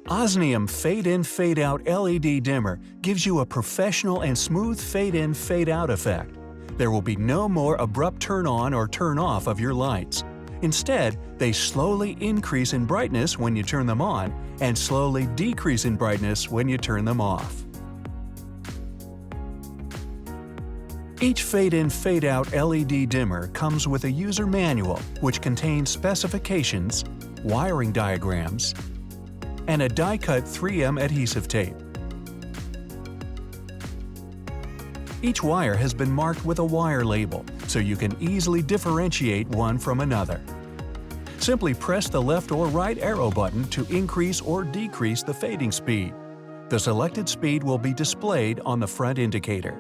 Oznium Fade In Fade Out LED dimmer gives you a professional and smooth fade-in fade-out effect. There will be no more abrupt turn-on or turn-off of your lights. Instead, they slowly increase in brightness when you turn them on and slowly decrease in brightness when you turn them off. Each fade-in fade-out LED dimmer comes with a user manual which contains specifications, wiring diagrams, and a die-cut 3M adhesive tape. Each wire has been marked with a wire label, so you can easily differentiate one from another. Simply press the left or right arrow button to increase or decrease the fading speed. The selected speed will be displayed on the front indicator.